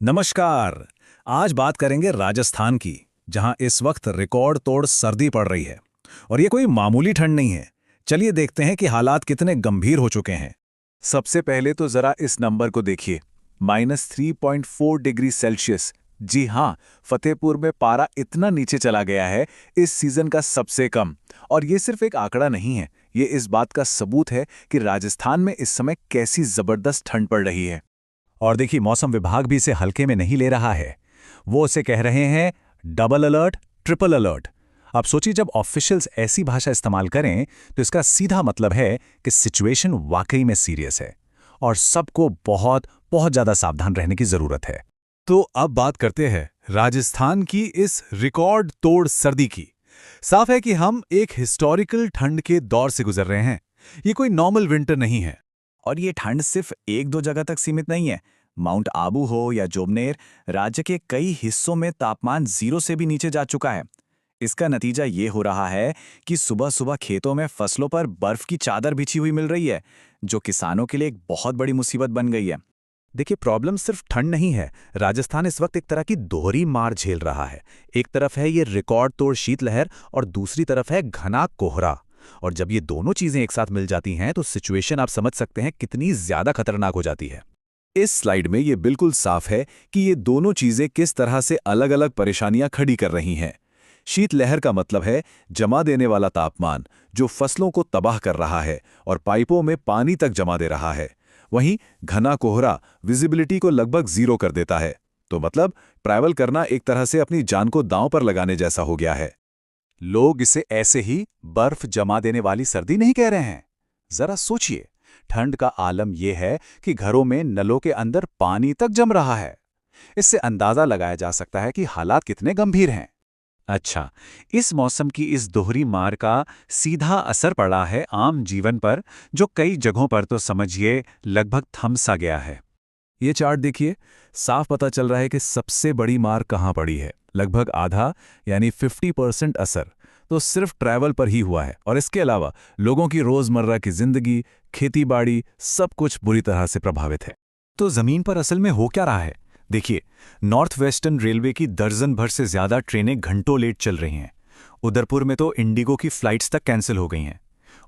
नमस्कार। आज बात करेंगे राजस्थान की, जहां इस वक्त रिकॉर्ड तोड़ सर्दी पड़ रही है। और ये कोई मामूली ठंड नहीं है। चलिए देखते हैं कि हालात कितने गंभीर हो चुके हैं। सबसे पहले तो जरा इस नंबर को देखिए, -3.4 डिग्री सेल्सियस। जी हाँ, फतेहपुर में पारा इतना नीचे चला गया है, इस सीजन का सबसे कम। और ये सिर्फ एक आंकड़ा नहीं है, ये इस बात का सबूत है कि राजस्थान में इस समय कैसी जबरदस्त ठंड पड़ रही है। और देखिए, मौसम विभाग भी इसे हल्के में नहीं ले रहा है। वो उसे कह रहे हैं डबल अलर्ट, ट्रिपल अलर्ट। अब सोचिए, जब ऑफिशियल्स ऐसी भाषा इस्तेमाल करें तो इसका सीधा मतलब है कि सिचुएशन वाकई में सीरियस है और सबको बहुत बहुत ज्यादा सावधान रहने की जरूरत है। तो अब बात करते हैं राजस्थान की इस रिकॉर्ड तोड़ सर्दी की। साफ है कि हम एक हिस्टोरिकल ठंड के दौर से गुजर रहे हैं। ये कोई नॉर्मल विंटर नहीं है। और ये ठंड सिर्फ एक दो जगह तक सीमित नहीं है। माउंट आबू हो या जोबनेर, राज्य के कई हिस्सों में तापमान 0 से भी नीचे जा चुका है। इसका नतीजा ये हो रहा है कि सुबह सुबह खेतों में फसलों पर बर्फ की चादर बिछी हुई मिल रही है, जो किसानों के लिए एक बहुत बड़ी मुसीबत बन गई है। देखिए, प्रॉब्लम सिर्फ ठंड नहीं है। राजस्थान इस वक्त एक तरह की दोहरी मार झेल रहा है। एक तरफ है ये रिकॉर्ड तोड़ शीतलहर और दूसरी तरफ है घना कोहरा। और जब ये दोनों चीजें एक साथ मिल जाती हैं तो सिचुएशन आप समझ सकते हैं कितनी ज्यादा खतरनाक हो जाती है। इस स्लाइड में ये बिल्कुल साफ है कि ये दोनों चीजें किस तरह से अलग अलग परेशानियां खड़ी कर रही हैं। शीतलहर का मतलब है जमा देने वाला तापमान, जो फसलों को तबाह कर रहा है और पाइपों में पानी तक जमा दे रहा है। वहीं घना कोहरा विजिबिलिटी को लगभग 0 कर देता है। तो मतलब ट्रैवल करना एक तरह से अपनी जान को दांव पर लगाने जैसा हो गया है। लोग इसे ऐसे ही बर्फ जमा देने वाली सर्दी नहीं कह रहे हैं। जरा सोचिए, ठंड का आलम यह है कि घरों में नलों के अंदर पानी तक जम रहा है। इससे अंदाजा लगाया जा सकता है कि हालात कितने गंभीर हैं। अच्छा, इस मौसम की इस दोहरी मार का सीधा असर पड़ा है आम जीवन पर, जो कई जगहों पर तो समझिए लगभग थम सा गया है। ये चार्ट देखिए, साफ पता चल रहा है कि सबसे बड़ी मार कहाँ पड़ी है। लगभग आधा यानी 50% असर तो सिर्फ ट्रैवल पर ही हुआ है। और इसके अलावा लोगों की रोजमर्रा की जिंदगी, खेतीबाड़ी, सब कुछ बुरी तरह से प्रभावित है। तो जमीन पर असल में हो क्या रहा है? देखिए, नॉर्थ वेस्टर्न रेलवे की दर्जन भर से ज्यादा ट्रेनें घंटों लेट चल रही हैं। उदयपुर में तो इंडिगो की फ्लाइट्स तक कैंसिल हो गई हैं।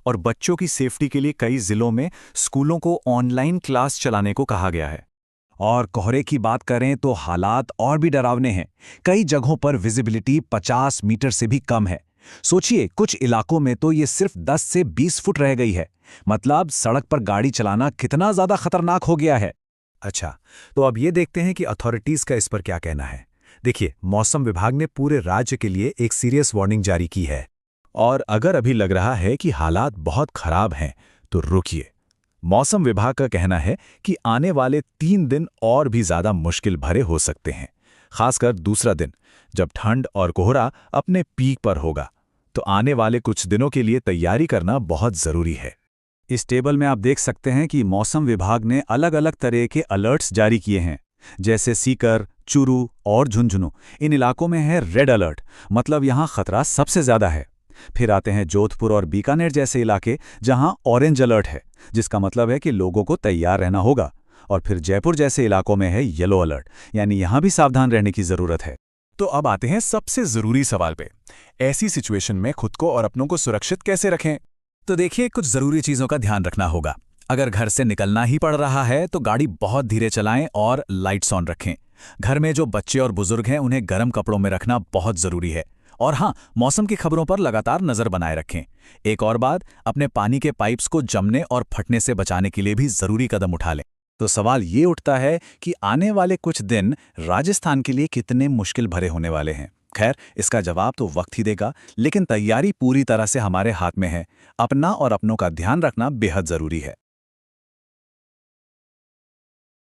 और बच्चों की सेफ्टी के लिए कई जिलों में स्कूलों को ऑनलाइन क्लास चलाने को कहा गया है। और कोहरे की बात करें तो हालात और भी डरावने हैं। कई जगहों पर विजिबिलिटी 50 मीटर से भी कम है। सोचिए, कुछ इलाकों में तो ये सिर्फ 10 से 20 फुट रह गई है। मतलब सड़क पर गाड़ी चलाना कितना ज्यादा खतरनाक हो गया है। अच्छा, तो अब ये देखते हैं कि अथॉरिटीज का इस पर क्या कहना है। देखिए, मौसम विभाग ने पूरे राज्य के लिए एक सीरियस वार्निंग जारी की है। और अगर अभी लग रहा है कि हालात बहुत खराब हैं, तो रुकिए। मौसम विभाग का कहना है कि आने वाले 3 दिन और भी ज्यादा मुश्किल भरे हो सकते हैं। खासकर दूसरा दिन, जब ठंड और कोहरा अपने पीक पर होगा। तो आने वाले कुछ दिनों के लिए तैयारी करना बहुत जरूरी है। इस टेबल में आप देख सकते हैं कि मौसम विभाग ने अलग अलग तरह के अलर्ट्स जारी किए हैं। जैसे सीकर, चूरू और झुंझुनू, इन इलाकों में है रेड अलर्ट, मतलब यहां खतरा सबसे ज्यादा है। फिर आते हैं जोधपुर और बीकानेर जैसे इलाके, जहां ऑरेंज अलर्ट है, जिसका मतलब है कि लोगों को तैयार रहना होगा। और फिर जयपुर जैसे इलाकों में है येलो अलर्ट, यानी यहां भी सावधान रहने की जरूरत है। तो अब आते हैं सबसे जरूरी सवाल पे, ऐसी सिचुएशन में खुद को और अपनों को सुरक्षित कैसे रखें। तो देखिए, कुछ जरूरी चीजों का ध्यान रखना होगा। अगर घर से निकलना ही पड़ रहा है तो गाड़ी बहुत धीरे चलाएं और लाइट्स ऑन रखें। घर में जो बच्चे और बुजुर्ग हैं उन्हें गर्म कपड़ों में रखना बहुत जरूरी है। और हाँ, मौसम की खबरों पर लगातार नजर बनाए रखें। एक और बात, अपने पानी के पाइप्स को जमने और फटने से बचाने के लिए भी जरूरी कदम उठा लें। तो सवाल ये उठता है कि आने वाले कुछ दिन राजस्थान के लिए कितने मुश्किल भरे होने वाले हैं। खैर, इसका जवाब तो वक्त ही देगा, लेकिन तैयारी पूरी तरह से हमारे हाथ में है। अपना और अपनों का ध्यान रखना बेहद जरूरी है।